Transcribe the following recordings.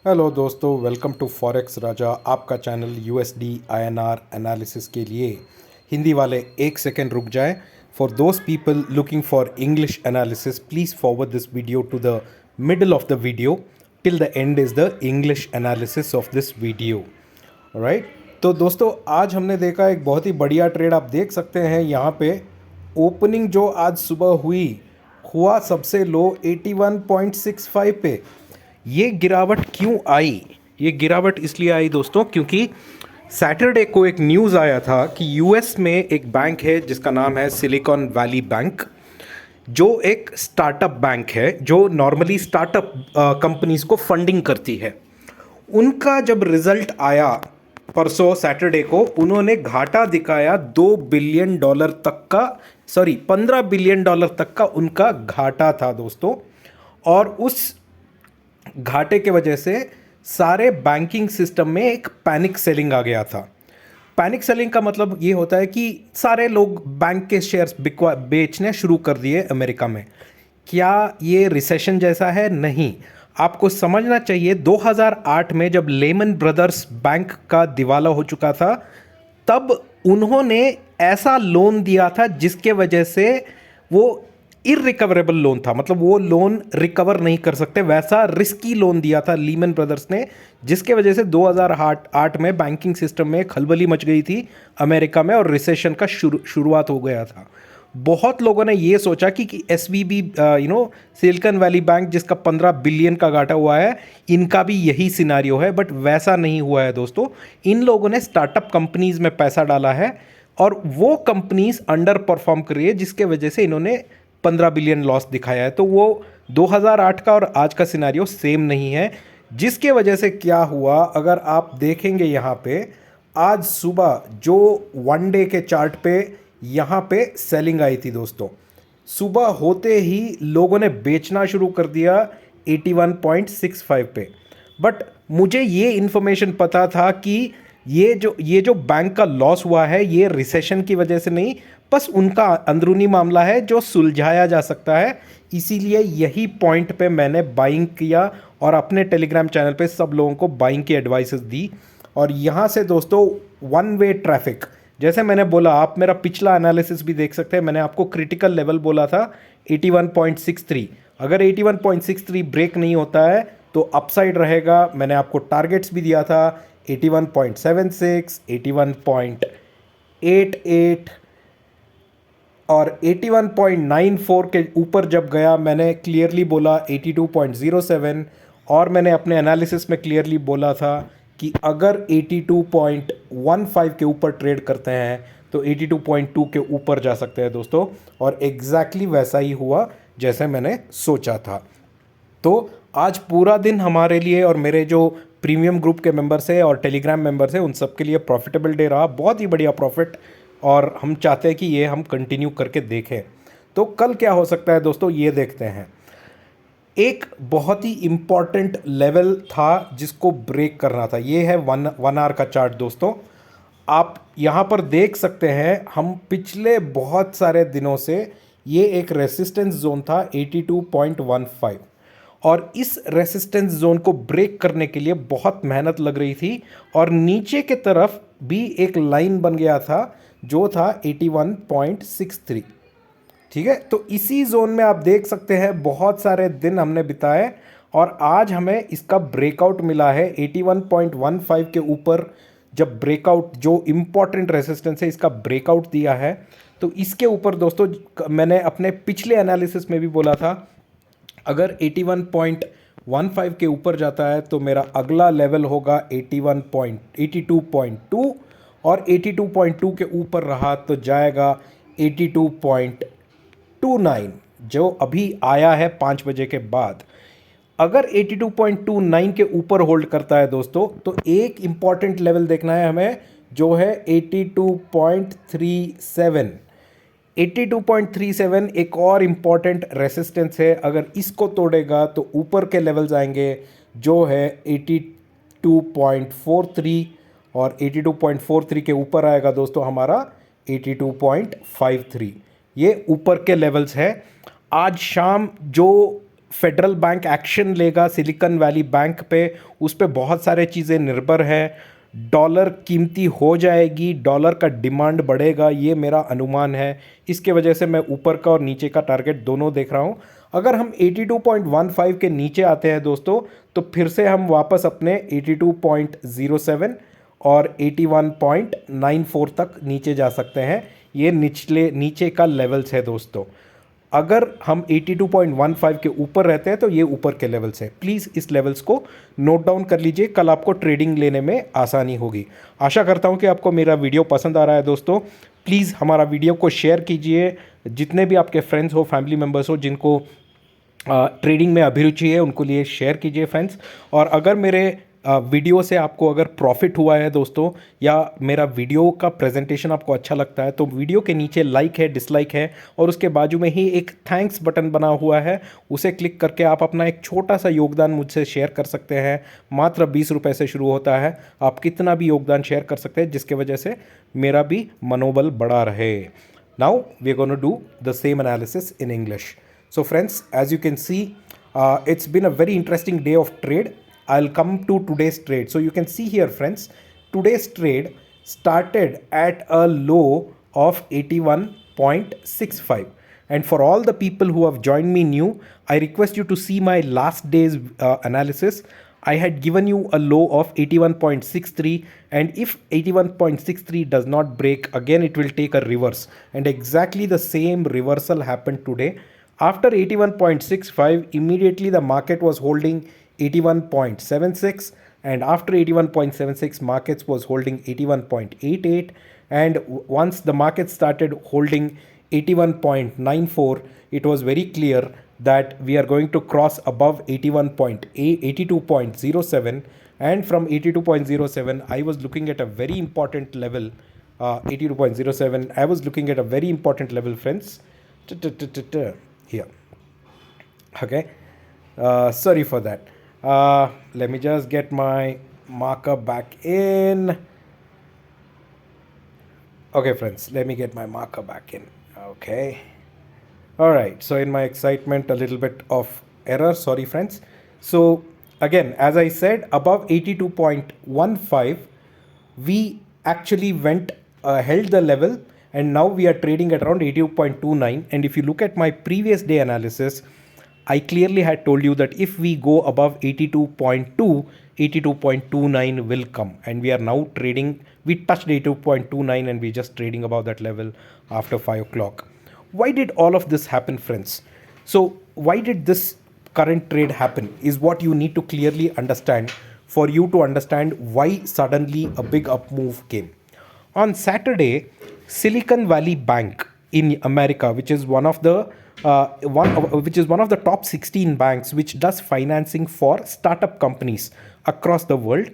Hello दोस्तों, welcome to forex राजा। आपका channel USD INR analysis के लिए हिंदी वाले एक सेकेंड रुक जाए। For those people looking for English analysis, please forward this video to the middle of the video till the end is the English analysis of this video. Right, तो दोस्तों आज हमने देखा एक बहुत ही बढ़िया ट्रेड। आप देख सकते हैं यहाँ पे ओपनिंग जो आज सुबह हुआ सबसे लो 81.65 पे। ये गिरावट क्यों आई? ये गिरावट इसलिए आई दोस्तों क्योंकि सैटरडे को एक न्यूज़ आया था कि यूएस में एक बैंक है जिसका नाम है सिलिकॉन वैली बैंक, जो एक स्टार्टअप बैंक है जो नॉर्मली स्टार्टअप कंपनीज को फंडिंग करती है। उनका जब रिजल्ट आया परसों सैटरडे को, उन्होंने घाटा दिखाया $2 बिलियन तक का, 15 बिलियन डॉलर तक का उनका घाटा था दोस्तों। और उस घाटे के वजह से सारे बैंकिंग सिस्टम में एक पैनिक सेलिंग आ गया था। पैनिक सेलिंग का मतलब ये होता है कि सारे लोग बैंक के शेयर्स बेचने शुरू कर दिए अमेरिका में। क्या ये रिसेशन जैसा है? नहीं। आपको समझना चाहिए 2008 में जब लेमन ब्रदर्स बैंक का दिवाला हो चुका था, तब उन्होंने ऐसा लोन दिया था जिसके वजह से वो इररिकवरेबल लोन था, मतलब वो लोन रिकवर नहीं कर सकते, वैसा रिस्की लोन दिया था लीमन ब्रदर्स ने, जिसके वजह से 2008 में बैंकिंग सिस्टम में खलबली मच गई थी अमेरिका में और रिसेशन का शुरुआत हो गया था। बहुत लोगों ने ये सोचा कि एसवीबी सिलिकॉन वैली बैंक जिसका 15 बिलियन का घाटा हुआ है, इनका भी यही सिनारियो है, बट वैसा नहीं हुआ है दोस्तों। इन लोगों ने स्टार्टअप कंपनीज में पैसा डाला है और वो कंपनीज अंडर परफॉर्म कर रही है, जिसके वजह से इन्होंने 15 बिलियन लॉस दिखाया है। तो वो 2008 का और आज का सिनारियो सेम नहीं है, जिसके वजह से क्या हुआ अगर आप देखेंगे यहाँ पे, आज सुबह जो वन डे के चार्ट पे यहाँ पे सेलिंग आई थी दोस्तों। सुबह होते ही लोगों ने बेचना शुरू कर दिया 81.65 पे। बट मुझे ये इन्फॉर्मेशन पता था कि ये जो बैंक का लॉस हुआ है ये रिसेशन की वजह से नहीं, बस उनका अंदरूनी मामला है जो सुलझाया जा सकता है। इसीलिए यही पॉइंट पे मैंने बाइंग किया और अपने टेलीग्राम चैनल पे सब लोगों को बाइंग की एडवाइसेस दी। और यहाँ से दोस्तों वन वे ट्रैफिक, जैसे मैंने बोला, आप मेरा पिछला एनालिसिस भी देख सकते हैं। मैंने आपको क्रिटिकल लेवल बोला था 81.63। अगर 81.63 ब्रेक नहीं होता है तो अपसाइड रहेगा। मैंने आपको टारगेट्स भी दिया था 81.76, 81.88 और 81.94 के ऊपर जब गया मैंने क्लियरली बोला 82.07। और मैंने अपने एनालिसिस में क्लियरली बोला था कि अगर 82.15 के ऊपर ट्रेड करते हैं तो 82.2 के ऊपर जा सकते हैं दोस्तों। और एग्जैक्टली वैसा ही हुआ जैसे मैंने सोचा था। तो आज पूरा दिन हमारे लिए और मेरे जो प्रीमियम ग्रुप के मेंबर्स हैं और टेलीग्राम मेंबर्स हैं उन सब के लिए प्रॉफिटेबल डे रहा, बहुत ही बढ़िया प्रॉफिट। और हम चाहते हैं कि ये हम कंटिन्यू करके देखें। तो कल क्या हो सकता है दोस्तों, ये देखते हैं। एक बहुत ही इम्पॉर्टेंट लेवल था जिसको ब्रेक करना था। ये है वन आवर का चार्ट दोस्तों। आप यहाँ पर देख सकते हैं, हम पिछले बहुत सारे दिनों से ये एक रेसिस्टेंस जोन था 82.15 और इस रेसिस्टेंस जोन को ब्रेक करने के लिए बहुत मेहनत लग रही थी और नीचे के तरफ भी एक लाइन बन गया था जो था 81.63। ठीक है, तो इसी जोन में आप देख सकते हैं बहुत सारे दिन हमने बिताए और आज हमें इसका ब्रेकआउट मिला है 81.15 के ऊपर। जब ब्रेकआउट, जो इम्पॉर्टेंट रेसिस्टेंस है, इसका ब्रेकआउट दिया है तो इसके ऊपर दोस्तों मैंने अपने पिछले एनालिसिस में भी बोला था, अगर 81.15 के ऊपर जाता है तो मेरा अगला लेवल होगा 82.2 और 82.2 के ऊपर रहा तो जाएगा 82.29 जो अभी आया है 5 बजे के बाद। अगर 82.29 के ऊपर होल्ड करता है दोस्तों तो एक इम्पॉर्टेंट लेवल देखना है हमें जो है 82.37। 82.37 एक और इम्पॉर्टेंट रेसिस्टेंस है। अगर इसको तोड़ेगा तो ऊपर के लेवल्स आएंगे जो है 82.43 और 82.43 के ऊपर आएगा दोस्तों हमारा 82.53। ये ऊपर के लेवल्स है। आज शाम जो फेडरल बैंक एक्शन लेगा सिलिकॉन वैली बैंक पे, उस पे बहुत सारे चीज़ें निर्भर है। डॉलर कीमती हो जाएगी, डॉलर का डिमांड बढ़ेगा, ये मेरा अनुमान है। इसके वजह से मैं ऊपर का और नीचे का टारगेट दोनों देख रहा हूँ। अगर हम 82.15 के नीचे आते हैं दोस्तों, तो फिर से हम वापस अपने 82.07 और 81.94 तक नीचे जा सकते हैं। ये नीचे का लेवल्स है दोस्तों। अगर हम 82.15 के ऊपर रहते हैं तो ये ऊपर के लेवल्स हैं। प्लीज़ इस लेवल्स को नोट डाउन कर लीजिए, कल आपको ट्रेडिंग लेने में आसानी होगी। आशा करता हूँ कि आपको मेरा वीडियो पसंद आ रहा है दोस्तों। प्लीज़ हमारा वीडियो को शेयर कीजिए, जितने भी आपके फ्रेंड्स हो, फैमिली मेम्बर्स हो, जिनको ट्रेडिंग में अभिरुचि है, उनको लिए शेयर कीजिए फ्रेंड्स। और अगर मेरे वीडियो से आपको अगर प्रॉफिट हुआ है दोस्तों, या मेरा वीडियो का प्रेजेंटेशन आपको अच्छा लगता है, तो वीडियो के नीचे लाइक है, डिसलाइक है, और उसके बाजू में ही एक थैंक्स बटन बना हुआ है, उसे क्लिक करके आप अपना एक छोटा सा योगदान मुझसे शेयर कर सकते हैं। मात्र 20 रुपये से शुरू होता है, आप कितना भी योगदान शेयर कर सकते हैं, जिसके वजह से मेरा भी मनोबल बढ़ा रहे। Now we are gonna do the same analysis in English. So friends, as you can see, it's been a very interesting day of trade. I'll come to today's trade. So you can see here friends, today's trade started at a low of 81.65. And for all the people who have joined me new, I request you to see my last day's analysis. I had given you a low of 81.63, and if 81.63 does not break, again it will take a reverse, and exactly the same reversal happened today. After 81.65, immediately the market was holding 81.76, and after 81.76, markets was holding 81.88, and once the market started holding 81.94, it was very clear that we are going to cross above 82.07, and from 82.07 I was looking at a very important level. 82.07, I was looking at a very important level friends. Here, okay, sorry for that. Let me just get my marker back in. Okay friends, let me get my marker back in. Okay, all right, so in my excitement, a little bit of error, sorry friends. So again, as I said, above 82.15 we actually went held the level, and now we are trading at around 82.29. And if you look at my previous day analysis, I clearly had told you that if we go above 82.2, 82.29 will come, and we are now trading, we touched 82.29 and we just trading above that level after 5 o'clock. Why did all of this happen friends? So why did this current trade happen is what you need to clearly understand, for you to understand why suddenly a big up move came. On Saturday, Silicon Valley Bank in America, which is one of the top 16 banks which does financing for startup companies across the world,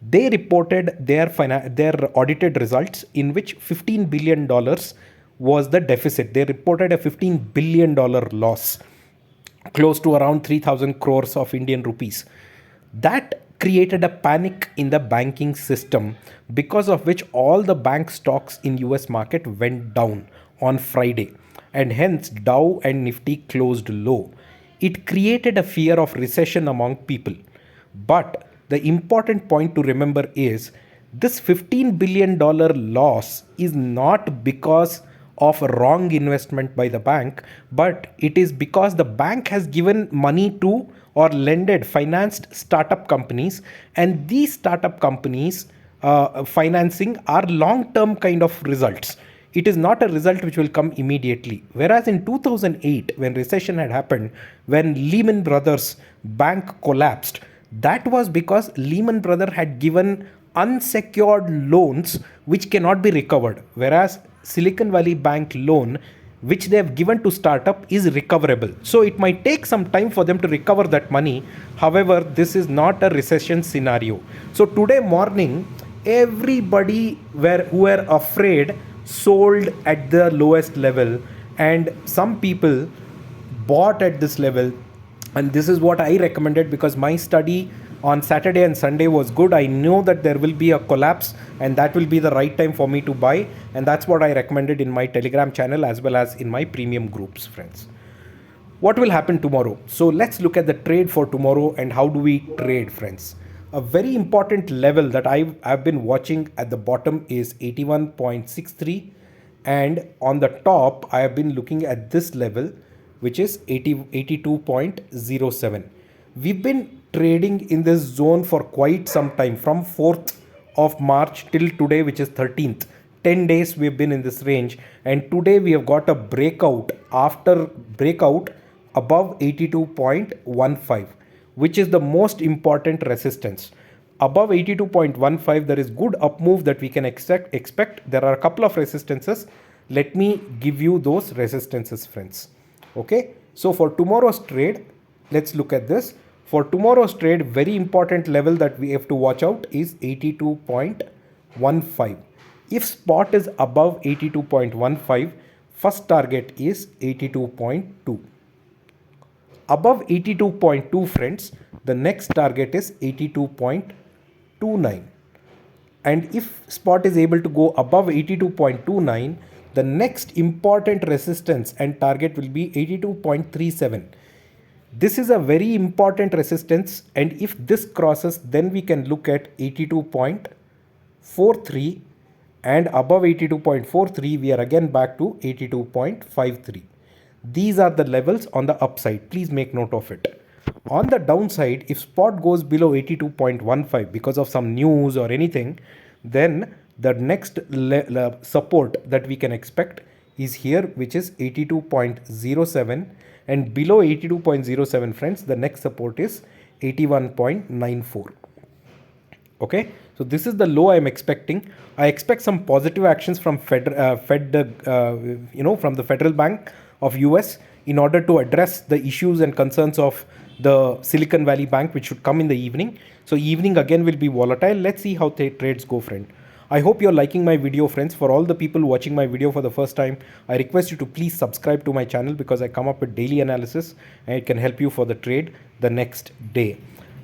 they reported their audited results, in which $15 billion was the deficit. They reported a $15 billion loss, close to around 3,000 crores of Indian rupees. That created a panic in the banking system, because of which all the bank stocks in US market went down on Friday, and hence Dow and Nifty closed low. It created a fear of recession among people. But the important point to remember is, this $15 billion loss is not because of a wrong investment by the bank, but it is because the bank has given money to, or financed startup companies, and these startup companies financing are long-term kind of results. It is not a result which will come immediately. Whereas in 2008, when recession had happened, when Lehman Brothers bank collapsed, that was because Lehman Brothers had given unsecured loans which cannot be recovered, whereas Silicon Valley Bank loan which they have given to startup is recoverable. So it might take some time for them to recover that money. However, this is not a recession scenario. So today morning, everybody who were afraid sold at the lowest level, and some people bought at this level. And this is what I recommended, because my study on Saturday and Sunday was good. I know that there will be a collapse, and that will be the right time for me to buy, and that's what I recommended in my Telegram channel as well as in my premium groups, friends. What will happen tomorrow? So let's look at the trade for tomorrow and how do we trade, friends. A very important level that I've been watching at the bottom is 81.63, and on the top I have been looking at this level, which is 82.07. We've been trading in this zone for quite some time, from 4th of March till today, which is 13th. 10 days we've been in this range, and today we have got a breakout after breakout above 82.15, which is the most important resistance. Above 82.15 there is good up move that we can expect. There are a couple of resistances. Let me give you those resistances, friends. Okay, so for tomorrow's trade, let's look at this. For tomorrow's trade, very important level that we have to watch out is 82.15. If spot is above 82.15, first target is 82.2. Above 82.2, friends, the next target is 82.29. And if spot is able to go above 82.29, the next important resistance and target will be 82.37. This is a very important resistance, and if this crosses, then we can look at 82.43, and above 82.43 we are again back to 82.53. These are the levels on the upside. Please make note of it. On the downside, if spot goes below 82.15 because of some news or anything, then the next support that we can expect is here, which is 82.07, and below 82.07, friends, the next support is 81.94. Okay, so this is the low I'm expecting. I expect some positive actions from from the Federal Bank of US in order to address the issues and concerns of the Silicon Valley Bank, which should come in the evening. So evening again will be volatile. Let's see how the trades go, friend. I hope you're liking my video, friends. For all the people watching my video for the first time, I request you to please subscribe to my channel, because I come up with daily analysis and it can help you for the trade the next day.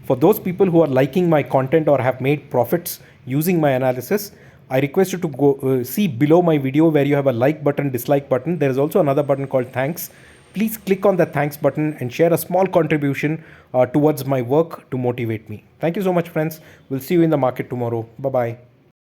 For those people who are liking my content or have made profits using my analysis, I request you to go see below my video where you have a like button, dislike button. There is also another button called thanks. Please click on the thanks button and share a small contribution towards my work to motivate me. Thank you so much, friends. We'll see you in the market tomorrow. Bye-bye.